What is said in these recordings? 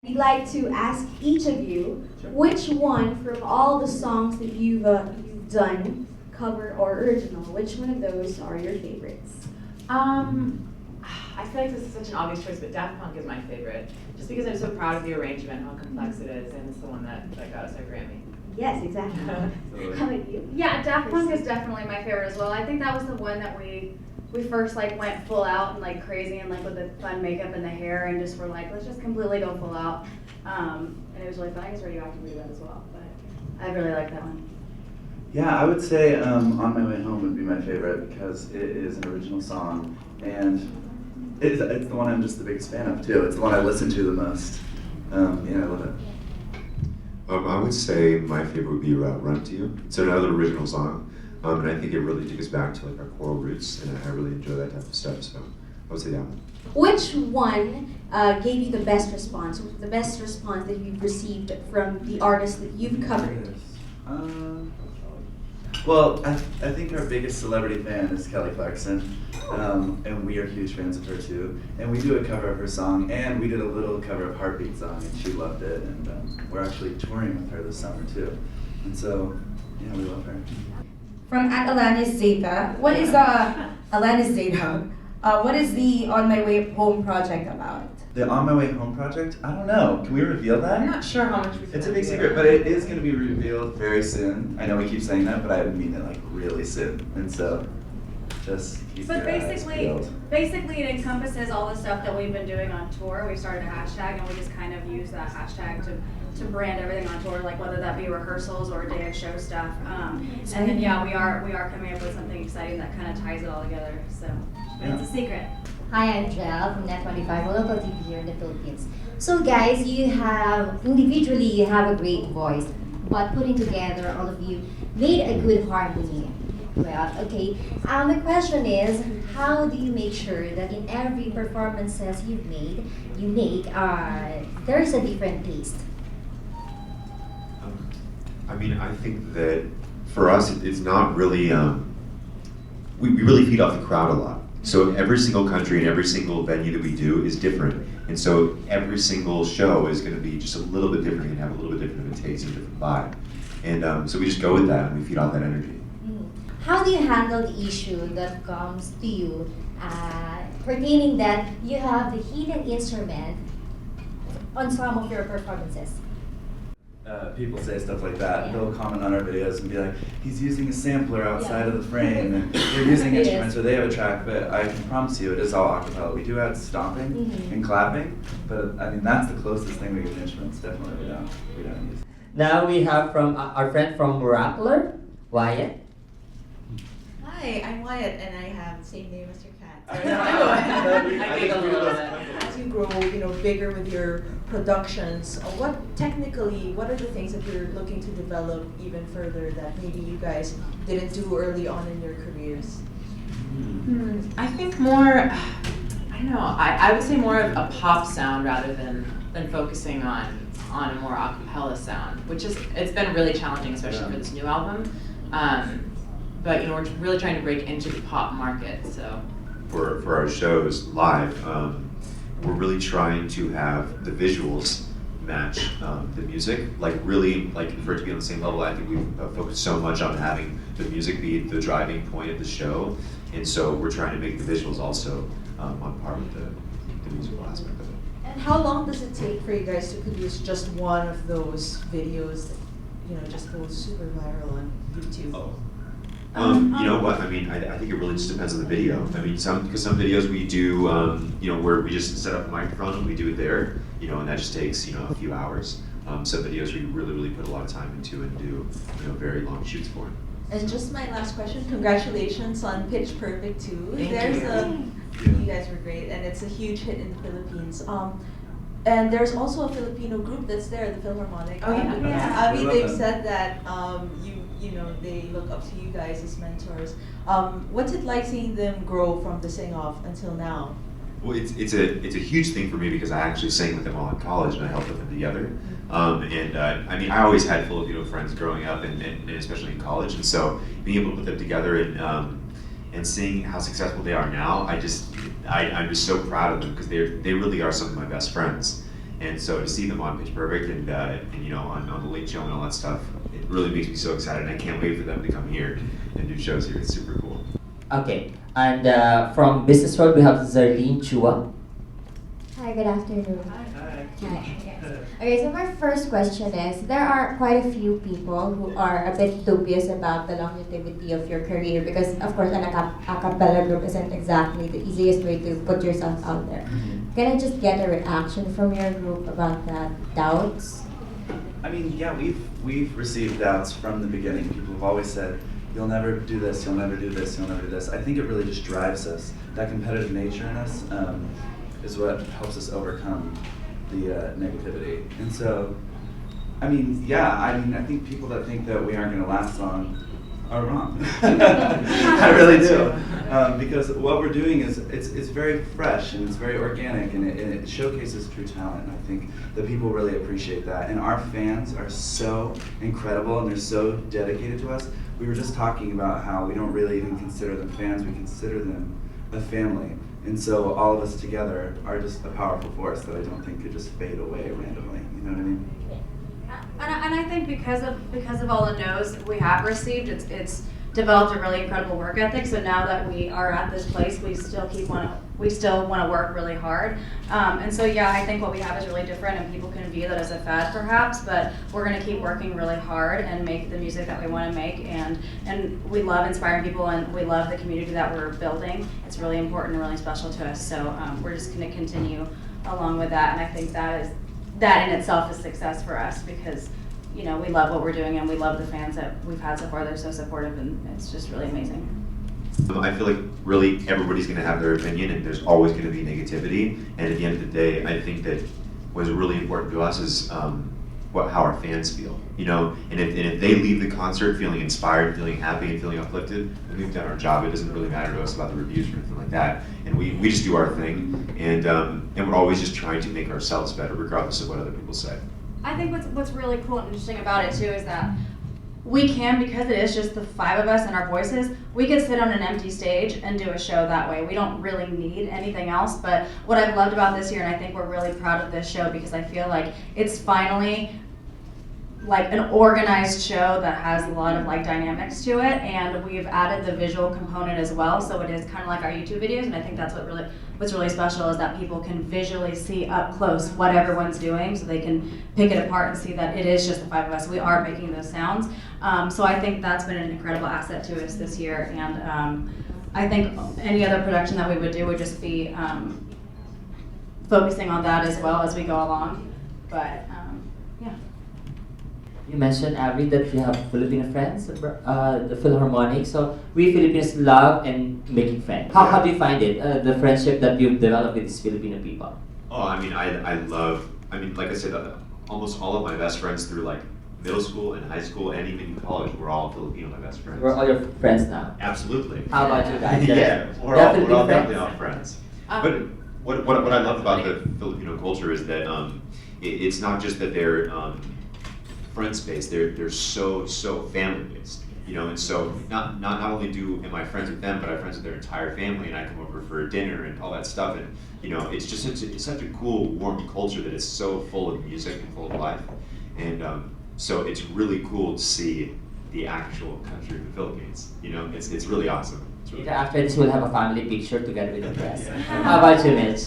We'd like to ask each of you which one from all the songs that you've done, cover or original, which one of those are your favorites? I feel like this is such an obvious choice, but Daft Punk is my favorite. Just because I'm so proud of the arrangement, how complex it is, and it's the one that got us our Grammy. Yes, exactly. How about you? Yeah, Daft Punk is definitely my favorite as well. I think that was the one that we first like went full out and like crazy and like with the fun makeup and the hair and just were like, let's just completely go full out. And it was really fun. I guess Radioactive we did that as well, but I really like that one. Yeah, I would say On My Way Home would be my favorite because it is an original song and it's the one I'm just the biggest fan of too. It's the one I listen to the most. Yeah, I love it. I would say my favorite would be Run To You. It's another original song, and I think it really takes us back to like our choral roots, and I really enjoy that type of stuff, so I would say that one. Which one gave you the best response? The best response that you've received from the artists that you've covered? Well, I think our biggest celebrity fan is Kelly Clarkson, and we are huge fans of her too. And we do a cover of her song, and we did a little cover of Heartbeat song, and she loved it. And we're actually touring with her this summer too. And so, yeah, we love her. From at Alanis Zeta, what is Alanis Zeta? What is the On My Way Home project about? The On My Way Home project? I don't know. Can we reveal that? I'm not sure how much we It's a big secret, but it is going to be revealed very soon. I know we keep saying that, but I mean it like really soon. And so, just keep But your eyes peeled. basically it encompasses all the stuff that we've been doing on tour. We started a hashtag and we just kind of use that hashtag to brand everything on tour, like whether that be rehearsals or day of show stuff. And then yeah, we are coming up with something exciting that kind of ties it all together. So but it's a secret. Hi, I'm Jel from Net25, a local TV here in the Philippines. So guys, you have a great voice, but putting together all of you made a good harmony. Well, okay. The question is, how do you make sure that in every performances you make, there's a different taste? I mean, I think that for us, it's not really, we really feed off the crowd a lot. So every single country and every single venue that we do is different. And so every single show is going to be just a little bit different and have a little bit different of a taste and different vibe. And so we just go with that and we feed off that energy. How do you handle the issue that comes to you pertaining that you have the hidden instrument on some of your performances? People say stuff like that. They'll comment on our videos and be like, he's using a sampler outside of the frame, and they're using instruments or they have a track, but I can promise you it is all a cappella. We do add stomping and clapping, but I mean, that's the closest thing we get to instruments. Definitely we don't use. Now we have from our friend from Rappler, Wyatt. Hi, I'm Wyatt, and I have the same name as your cat. I think a little bit. As you grow, bigger with your productions, what are the things that you're looking to develop even further that maybe you guys didn't do early on in your careers? I think more, I don't know, I would say more of a pop sound rather than focusing on a more a cappella sound, which it's been really challenging, especially for this new album. But we're really trying to break into the pop market, so. For our shows live, we're really trying to have the visuals match the music, like really, like for it to be on the same level. I think we've focused so much on having the music be the driving point of the show, and so we're trying to make the visuals also on par with the musical aspect of it. And how long does it take for you guys to produce just one of those videos that just goes super viral on YouTube? You know what? I mean, I think it really just depends on the video. I mean, because some videos we do, where we just set up a microphone and we do it there, and that just takes, a few hours. Some videos we really put a lot of time into and do, very long shoots for. And just my last question, congratulations on Pitch Perfect 2. Thank you guys were great, and it's a huge hit in the Philippines. And there's also a Filipino group that's there, the Philharmonic. Oh yeah. I mean, they've said that they look up to you guys as mentors. What's it like seeing them grow from the sing-off until now? Well, it's a huge thing for me because I actually sang with them while in college and I helped put them together. I mean, I always had Filipino friends growing up and especially in college, and so being able to put them together and seeing how successful they are now, I'm just so proud of them because they really are some of my best friends. And so to see them on Pitch Perfect and you know on the Late Show and all that stuff, it really makes me so excited. And I can't wait for them to come here and do shows here. It's super cool. Okay, and from Business World we have Zerlene Chua. Hi, good afternoon. Hi. Okay, so my first question is, there are quite a few people who are a bit dubious about the longevity of your career because, of course, an a cappella group isn't exactly the easiest way to put yourself out there. Can I just get a reaction from your group about that? Doubts? I mean, yeah, we've received doubts from the beginning. People have always said, you'll never do this, you'll never do this, you'll never do this. I think it really just drives us. That competitive nature in us is what helps us overcome the negativity. And so, I mean, yeah, I think people that think that we aren't going to last long are wrong. I really do. Because what we're doing is, it's very fresh and it's very organic and it showcases true talent. And I think that people really appreciate that. And our fans are so incredible and they're so dedicated to us. We were just talking about how we don't really even consider them fans, we consider them a family. And so all of us together are just a powerful force that I don't think could just fade away randomly. You know what I mean? And I think because of all the no's we have received, it's developed a really incredible work ethic. So now that we are at this place, we still want to work really hard. And so yeah, I think what we have is really different, and people can view that as a fad perhaps. But we're going to keep working really hard and make the music that we want to make. And we love inspiring people, and we love the community that we're building. It's really important and really special to us. So we're just going to continue along with that. And I think that in itself is success for us because, you know, we love what we're doing and we love the fans that we've had so far. They're so supportive and it's just really amazing. I feel like really everybody's going to have their opinion and there's always going to be negativity. And at the end of the day, I think that what's really important to us is how our fans feel. You know, and if they leave the concert feeling inspired, feeling happy, and feeling uplifted, then we've done our job. It doesn't really matter to us about the reviews or anything like that. And we just do our thing, and we're always just trying to make ourselves better, regardless of what other people say. I think what's really cool and interesting about it too is that we can, because it is just the five of us and our voices, we can sit on an empty stage and do a show that way. We don't really need anything else. But what I've loved about this year, and I think we're really proud of this show because I feel like it's finally like an organized show that has a lot of like dynamics to it, and we've added the visual component as well, so it is kind of like our YouTube videos, and I think that's what's really special is that people can visually see up close what everyone's doing, so they can pick it apart and see that it is just the five of us. We are making those sounds, so I think that's been an incredible asset to us this year, and I think any other production that we would do would just be focusing on that as well as we go along, but yeah. You mentioned, Abby, that you have Filipino friends, the Philharmonic. So we Filipinos love and making friends. How do you find it, the friendship that you've developed with these Filipino people? Oh, I mean, like I said, almost all of my best friends through like middle school and high school and even in college were all Filipino, my best friends. We're all your friends now. Absolutely. How about you guys? Yeah, we're all definitely all friends. But what I love about the Filipino culture is that it's not just that they're friends-based, they're so family based, you know, and so not only am I friends with them, but I'm friends with their entire family, and I come over for dinner and all that stuff, and you know, it's just it's such a cool, warm culture that is so full of music and full of life, and so it's really cool to see the actual country of the Philippines. You know, it's really awesome. It's really After this, we'll have a family picture together with the press. How about you, Mitch?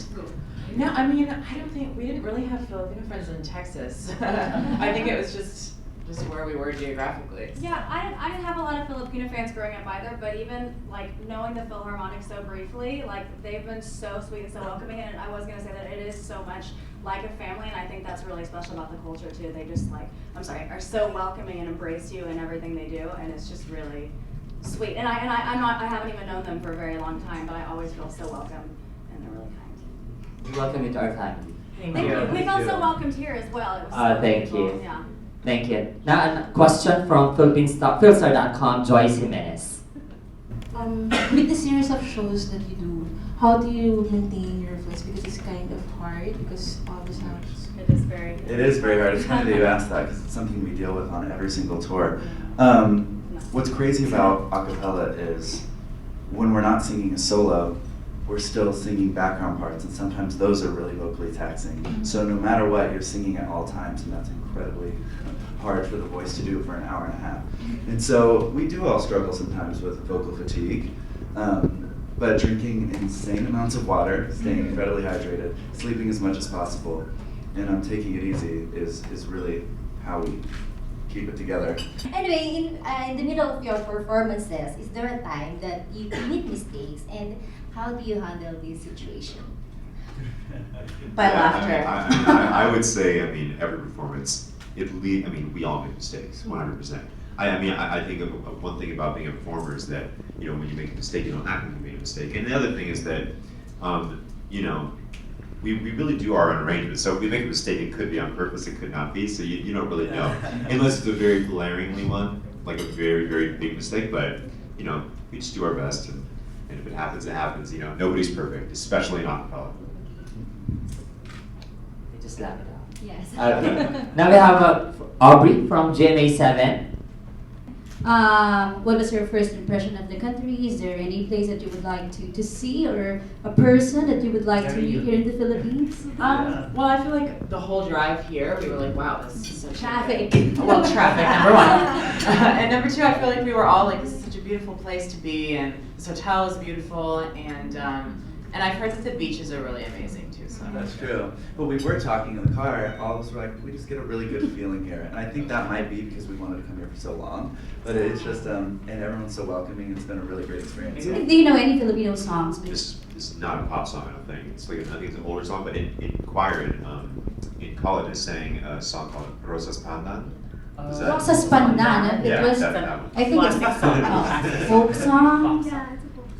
No, I mean, I don't think we didn't really have Filipino friends in Texas. I think it was just where we were geographically. Yeah, I didn't have a lot of Filipino fans growing up either, but even like knowing the Philharmonic so briefly, like they've been so sweet and so welcoming, and I was gonna say that it is so much like a family, and I think that's really special about the culture too. They just are so welcoming and embrace you in everything they do, and it's just really sweet. And I haven't even known them for a very long time, but I always feel so welcome, and they're really kind. Welcome you to our family. Thank you. We felt so welcomed here as well. It was so thank beautiful. you. Yeah. Thank you. Now, a question from Philstar.com, Joyce Jimenez. With the series of shows that you do, how do you maintain your voice? Because it's kind of hard because all the sounds. It is very. It is very hard. It's funny that you asked that because it's something we deal with on every single tour. What's crazy about a cappella is when we're not singing a solo, we're still singing background parts, and sometimes those are really vocally taxing. So no matter what, you're singing at all times, and that's incredibly hard for the voice to do for an hour and a half. And so we do all struggle sometimes with vocal fatigue, but drinking insane amounts of water, staying incredibly hydrated, sleeping as much as possible, and taking it easy is really how we keep it together. Anyway, in the middle of your performances, is there a time that you commit mistakes, and how do you handle this situation? By laughter. I would say, I mean, every performance, we all make mistakes, 100%. I think of one thing about being a performer is that, when you make a mistake, you don't act like you made a mistake. And the other thing is that, we really do our own arrangements. So if we make a mistake, it could be on purpose, it could not be, so you don't really know. Unless it's a very glaringly one, like a very, very big mistake, but, we just do our best, and if it happens, it happens. Nobody's perfect, especially in acapella. Just laugh it out. Yes. Okay. Now we have Aubrey from GMA7. What was your first impression of the country? Is there any place that you would like to see, or a person that you would like to meet here in the Philippines? Well, I feel like the whole drive here, we were like, wow, this is such Traffic. Well, traffic, number one. And number two, I feel like we were all like, this is such a beautiful place to be, and this hotel is beautiful, and I've heard that the beaches are really amazing too. So That's true. But we were talking in the car, all of us were like, we just get a really good feeling here. And I think that might be because we wanted to come here for so long. But it's just, and everyone's so welcoming, it's been a really great experience. So. Do you know any Filipino songs? This is not a pop song, I don't think. It's like, I think it's an older song, but in choir in college I sang a song called Rosas Pandan. Rosas Pandan. Yeah, It was, that one. I think it's a folk song.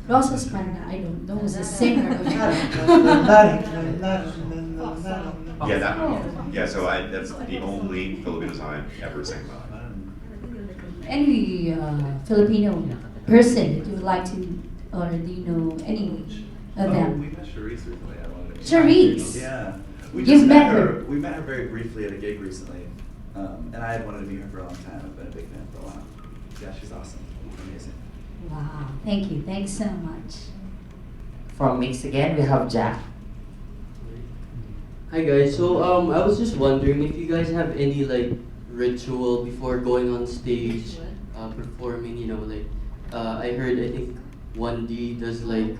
Rosas Pandan. I don't know who's the singer of it. Yeah, that one. Yeah, so that's the only Filipino song I've ever sang about. Any Filipino person that you would like to, or do you know any of them? We met Charice recently. I wanted to meet Charice? Yeah. We You've just met her? We met her very briefly at a gig recently. And I had wanted to meet her for a long time. I've been a big fan for a while. Yeah, she's awesome. Amazing. Wow. Thank you. Thanks so much. From Mix again, we have Jack. Hi guys, so I was just wondering if you guys have any like ritual before going on stage, performing, I heard, I think 1D does like,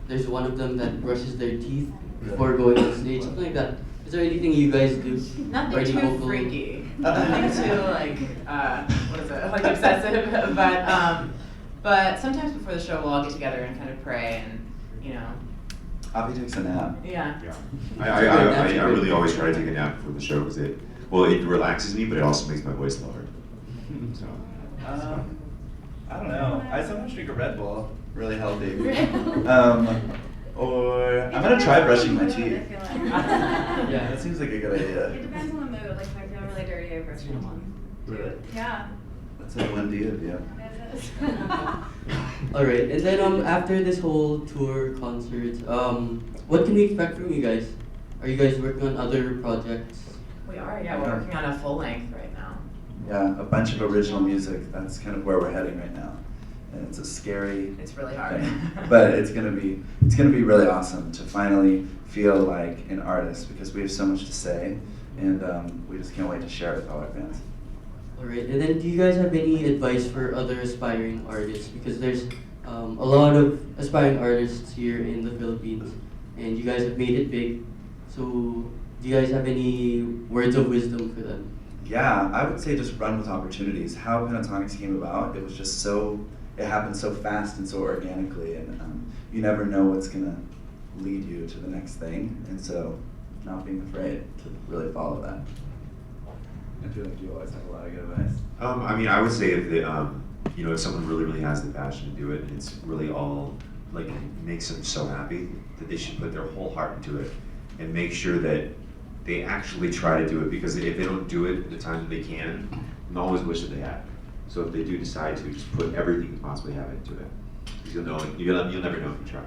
there's one of them that brushes their teeth before going on stage, something like that. Is there anything you guys do? Nothing too freaky. Nothing too like, what is it, like obsessive, but sometimes before the show we'll all get together and kind of pray and, Avi takes a nap. Yeah. I really always try to take a nap before the show because it relaxes me, but it also makes my voice lower. So. I don't know. I sometimes drink a Red Bull, really healthy. Or I'm gonna try brushing my teeth. Yeah, that seems like a good idea. It depends on the mood. Like if I feel really dirty, I brush my one. Really? Yeah. That's a 1D of you. Alright, and then after this whole tour, concert, what can we expect from you guys? Are you guys working on other projects? We are, yeah, we're working on a full length right now. Yeah, a bunch of original music. That's kind of where we're heading right now. And it's a scary It's really hard. thing. But it's gonna be really awesome to finally feel like an artist because we have so much to say and we just can't wait to share it with all our fans. Alright, and then do you guys have any advice for other aspiring artists? Because there's a lot of aspiring artists here in the Philippines, and you guys have made it big. So, do you guys have any words of wisdom for them? Yeah, I would say just run with opportunities. How Pentatonix came about, it was just it happened so fast and so organically, and you never know what's gonna lead you to the next thing, and so not being afraid to really follow that. I feel like you always have a lot of good advice. I would say if someone really, really has the passion to do it, and it's really all, like, makes them so happy, that they should put their whole heart into it, and make sure that they actually try to do it, because if they don't do it at the time that they can, they'll always wish that they had. So if they do decide to, just put everything you possibly have into it. Because you'll never know if you try.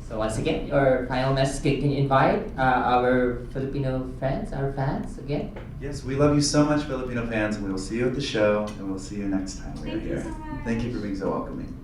So once again, your final message, can you invite our Filipino friends, our fans again? Yes, we love you so much, Filipino fans, and we will see you at the show, and we'll see you next time we're here. Thank you so much. Thank you for being so welcoming.